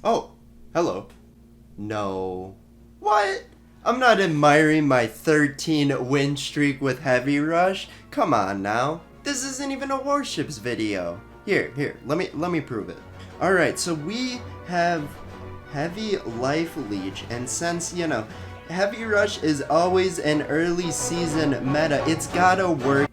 Oh, hello. No. What? I'm not admiring my 13 win streak with Heavy Rush. Come on now. This isn't even a Warships video. Here, let me prove it. Alright, so we have Heavy Life Leech, and since, Heavy Rush is always an early season meta, it's gotta work.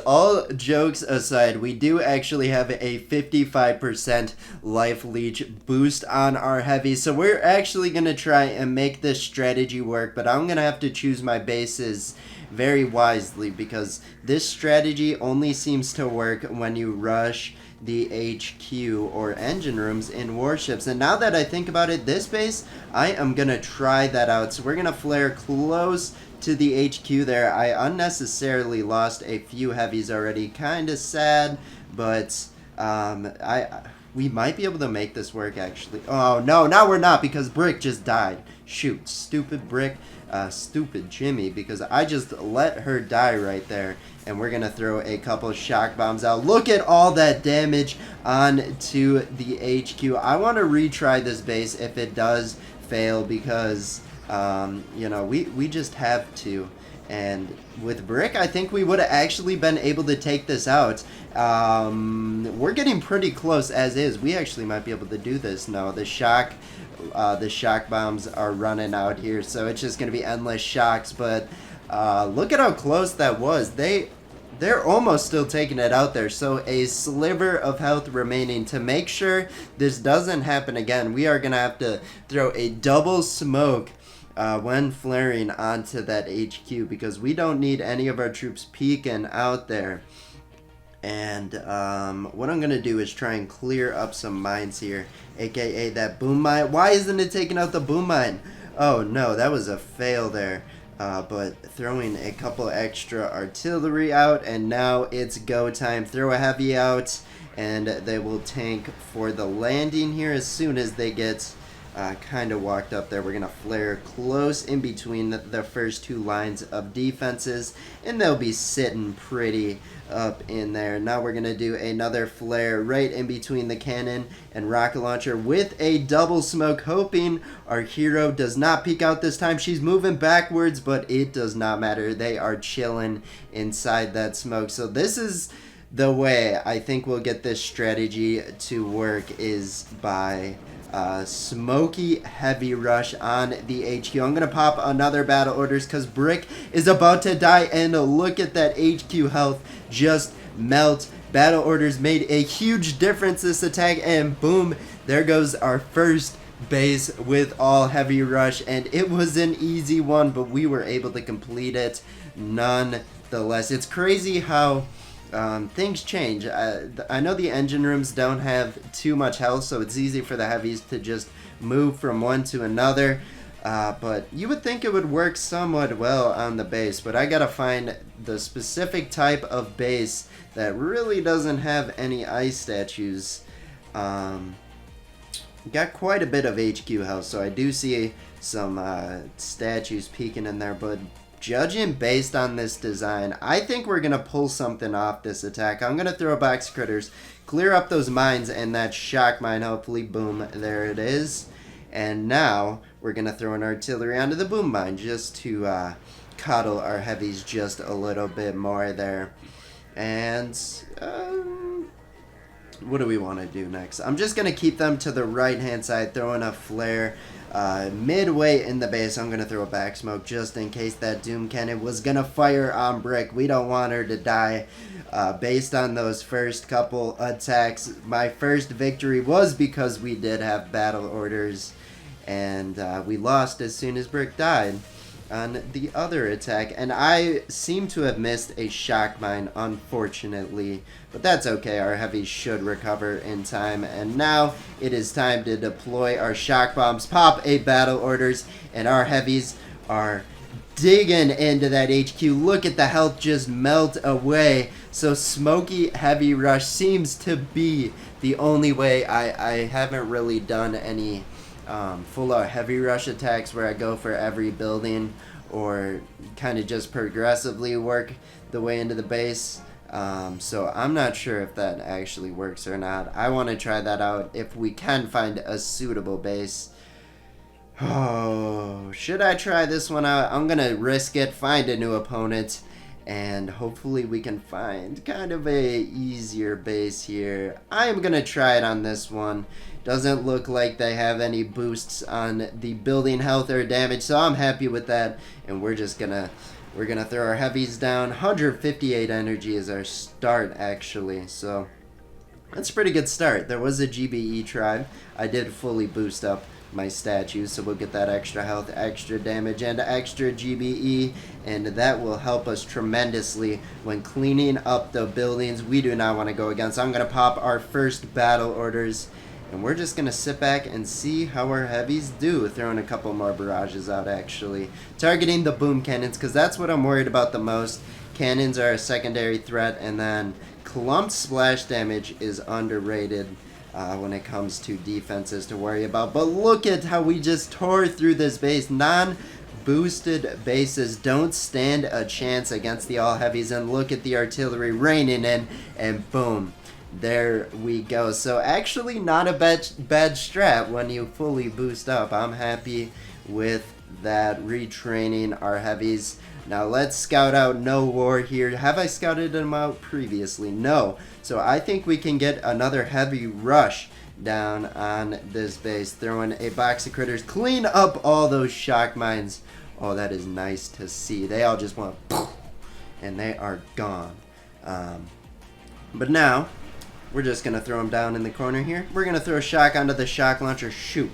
All jokes aside, we do actually have a 55% life leech boost on our heavy, so we're actually going to try and make this strategy work, but I'm going to have to choose my bases very wisely because this strategy only seems to work when you rush the HQ or engine rooms in warships. And now that I think about it, this base, I am going to try that out. So we're going to flare close to the HQ there. I unnecessarily lost a few heavies already. Kind of sad, but we might be able to make this work actually. Oh no, now we're not because Brick just died. Shoot, stupid Brick, stupid Jimmy, because I just let her die right there. And we're gonna throw a couple shock bombs out. Look at all that damage onto the HQ. I want to retry this base if it does fail because we just have to. And with Brick, I think we would have actually been able to take this out. We're getting pretty close as is. We actually might be able to do this. No, the shock bombs are running out here, so it's just going to be endless shocks. But look at how close that was. They're almost still taking it out there. So a sliver of health remaining. To make sure this doesn't happen again, we are going to have to throw a double smoke when flaring onto that HQ because we don't need any of our troops peeking out there. And what I'm going to do is try and clear up some mines here, aka that boom mine. Why isn't it taking out the boom mine? Oh no, that was a fail there. But throwing a couple extra artillery out, and now it's go time. Throw a heavy out, and they will tank for the landing here as soon as they get kind of walked up there. We're going to flare close in between the first two lines of defenses, and they'll be sitting pretty up in there. Now we're going to do another flare right in between the cannon and rocket launcher with a double smoke, hoping our hero does not peek out this time. She's moving backwards, but it does not matter. They are chilling inside that smoke. So this is the way I think we'll get this strategy to work, is by smoky heavy rush on the HQ. I'm gonna pop another battle orders because Brick is about to die, and look at that HQ health just melt. Battle orders made a huge difference this attack, and boom, there goes our first base with all heavy rush, and it was an easy one, but we were able to complete it nonetheless. It's crazy how things change. I know the engine rooms don't have too much health, so it's easy for the heavies to just move from one to another. But you would think it would work somewhat well on the base, but I gotta find the specific type of base that really doesn't have any ice statues. Got quite a bit of HQ health, so I do see some statues peeking in there, but judging based on this design, I think we're going to pull something off this attack. I'm going to throw box critters, clear up those mines, and that shock mine, hopefully, boom, there it is. And now we're going to throw an artillery onto the boom mine just to coddle our heavies just a little bit more there. And what do we want to do next? I'm just going to keep them to the right-hand side, throwing a flare. Midway in the base, I'm going to throw a back smoke just in case that Doom Cannon was going to fire on Brick. We don't want her to die. Based on those first couple attacks, my first victory was because we did have battle orders, and we lost as soon as Brick died on the other attack, and I seem to have missed a shock mine, unfortunately, but that's okay. Our heavies should recover in time, and now it is time to deploy our shock bombs, pop a battle orders, and our heavies are digging into that HQ. Look at the health just melt away. So smoky heavy rush seems to be the only way. I haven't really done any full-out heavy rush attacks where I go for every building or kind of just progressively work the way into the base. So I'm not sure if that actually works or not. I want to try that out if we can find a suitable base. Oh, should I try this one out? I'm gonna risk it, find a new opponent, and hopefully we can find kind of a easier base here. I am gonna try it on this one. Doesn't look like they have any boosts on the building health or damage, so I'm happy with that. And we're gonna throw our heavies down. 158 energy is our start, actually, so that's a pretty good start. There was a GBE tribe. I did fully boost up my statues, so we'll get that extra health, extra damage, and extra GBE, and that will help us tremendously when cleaning up the buildings we do not want to go against. I'm going to pop our first battle orders, and we're just going to sit back and see how our heavies do, throwing a couple more barrages out, actually. Targeting the boom cannons, because that's what I'm worried about the most. Cannons are a secondary threat, and then clump splash damage is underrated when it comes to defenses to worry about. But look at how we just tore through this base. Non-boosted bases don't stand a chance against the all-heavies. And look at the artillery raining in, and boom. There we go. So actually not a bad strat when you fully boost up. I'm happy with that, retraining our heavies. Now let's scout out No War here. Have I scouted them out previously? No. So I think we can get another heavy rush down on this base. Throwing a box of critters. Clean up all those shock mines. Oh, that is nice to see. They all just went poof, and they are gone. But now, we're just going to throw them down in the corner here. We're going to throw a shock onto the shock launcher. Shoot.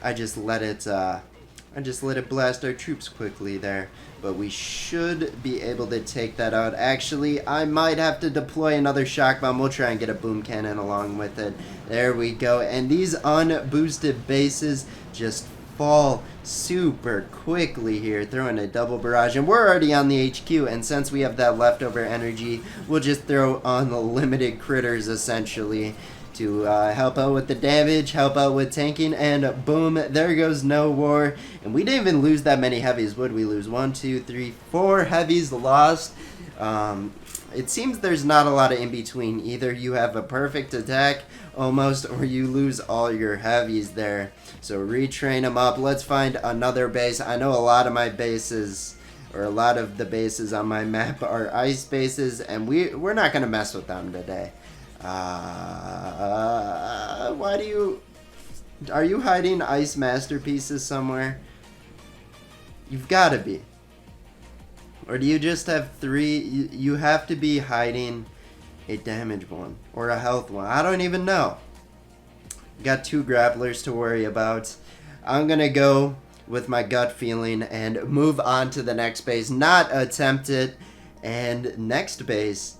I just let it blast our troops quickly there. But we should be able to take that out. Actually, I might have to deploy another shock bomb. We'll try and get a boom cannon along with it. There we go. And these unboosted bases just fall super quickly here. Throwing a double barrage. And we're already on the HQ. And since we have that leftover energy, we'll just throw unlimited critters essentially to help out with the damage, help out with tanking, and boom, there goes No War. And we didn't even lose that many heavies. Would we lose? 1, 2, 3, 4 heavies lost. It seems there's not a lot of in between. Either you have a perfect attack almost, or you lose all your heavies there. So retrain them up. Let's find another base. I know a lot of my bases, or a lot of the bases on my map, are ice bases, and we're not going to mess with them today. Why do you... Are you hiding ice masterpieces somewhere? You've got to be. Or do you just have 3? You have to be hiding a damage one or a health one. I don't even know. Got 2 grapplers to worry about. I'm going to go with my gut feeling and move on to the next base. Not attempt it. And next base,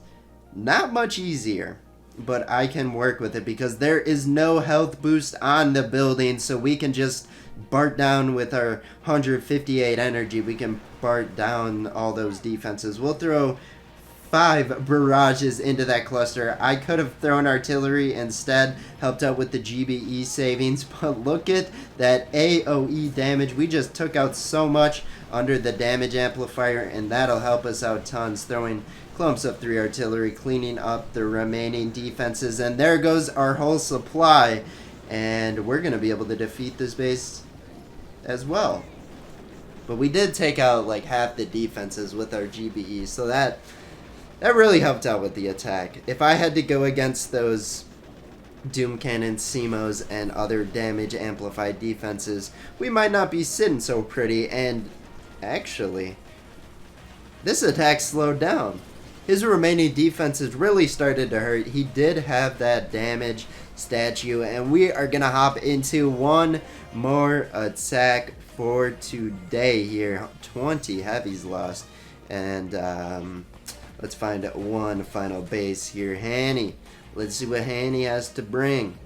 not much easier. But I can work with it because there is no health boost on the building, so we can just BART down with our 158 energy. We can BART down all those defenses. We'll throw 5 barrages into that cluster. I could have thrown artillery instead, helped out with the GBE savings, but look at that AoE damage. We just took out so much under the damage amplifier, and that'll help us out tons. Throwing clumps of 3 artillery, cleaning up the remaining defenses, and there goes our whole supply, and we're going to be able to defeat this base as well. But we did take out like half the defenses with our GBE, so that really helped out with the attack. If I had to go against those Doom Cannons, CMOs, and other damage amplified defenses, we might not be sitting so pretty. And actually, this attack slowed down. His remaining defenses really started to hurt. He did have that damage statue, and we are going to hop into one more attack for today here. 20 heavies lost. And let's find one final base here. Hanny. Let's see what Hanny has to bring.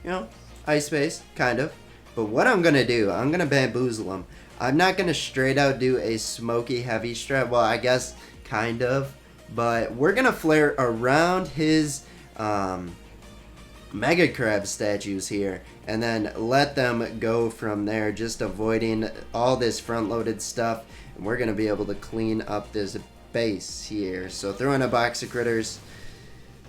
You know, ice base, kind of. But what I'm going to do, I'm going to bamboozle him. I'm not going to straight out do a smoky heavy strat. Well, I guess kind of. But we're going to flare around his Mega Crab statues here. And then let them go from there. Just avoiding all this front-loaded stuff. And we're going to be able to clean up this base here. So throw in a box of critters.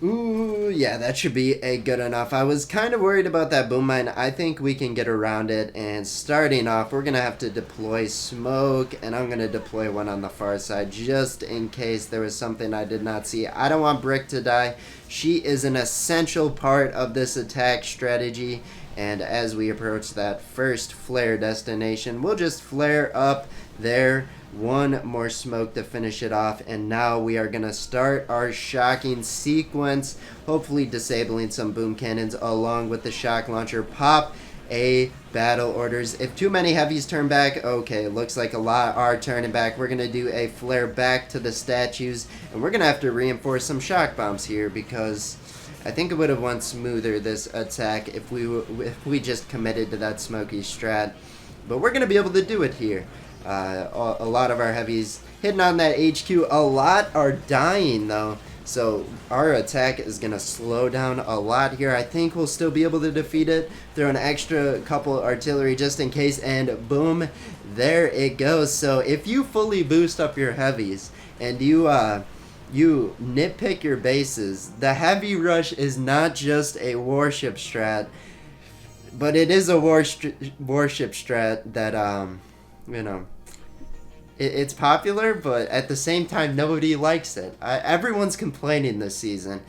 Ooh, yeah, that should be a good enough. I was kind of worried about that boom mine. I think we can get around it. And starting off, we're going to have to deploy smoke. And I'm going to deploy one on the far side just in case there was something I did not see. I don't want Brick to die. She is an essential part of this attack strategy. And as we approach that first flare destination, we'll just flare up there. One more smoke to finish it off, and now we are going to start our shocking sequence, hopefully disabling some boom cannons along with the shock launcher. Pop a battle orders. If too many heavies turn back, okay, looks like a lot are turning back. We're going to do a flare back to the statues, and we're going to have to reinforce some shock bombs here because I think it would have went smoother this attack if we just committed to that smoky strat. But we're going to be able to do it here. A lot of our heavies hitting on that HQ. A lot are dying though, so our attack is gonna slow down a lot here. I think we'll still be able to defeat it. Throw an extra couple artillery just in case, and boom, there it goes. So if you fully boost up your heavies and you nitpick your bases, the heavy rush is not just a warship strat, but it is a warship strat that you know, it's popular, but at the same time, nobody likes it. Everyone's complaining this season,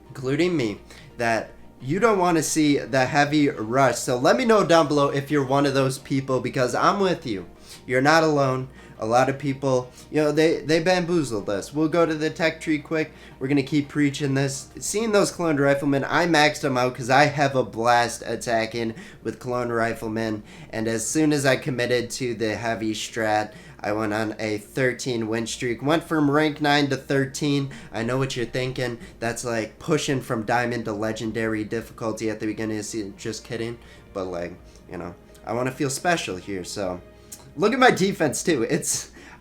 including me, that you don't want to see the heavy rush. So let me know down below if you're one of those people, because I'm with you. You're not alone. A lot of people, you know, they bamboozled us. We'll go to the tech tree quick. We're going to keep preaching this. Seeing those cloned riflemen, I maxed them out because I have a blast attacking with cloned riflemen. And as soon as I committed to the heavy strat, I went on a 13 win streak. Went from rank 9 to 13. I know what you're thinking. That's like pushing from diamond to legendary difficulty at the beginning of the season. Just kidding. But like, you know, I want to feel special here, so... Look at my defense too.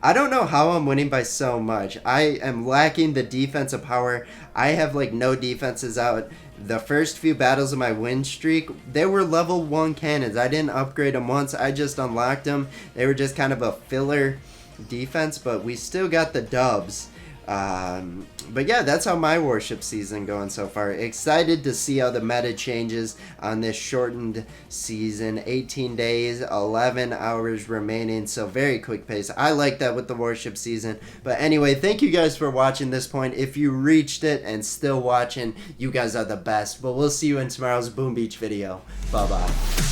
I don't know how I'm winning by so much. I am lacking the defensive power. I have like no defenses out. The first few battles of my win streak, they were level 1 cannons. I didn't upgrade them once. I just unlocked them. They were just kind of a filler defense, but we still got the dubs. But yeah, that's how my warship season going so far. Excited to see how the meta changes on this shortened season. 18 days, 11 hours remaining, so very quick pace. I like that with the warship season. But anyway, thank you guys for watching this point. If you reached it and still watching, you guys are the best. But we'll see you in tomorrow's Boom Beach video. Bye bye.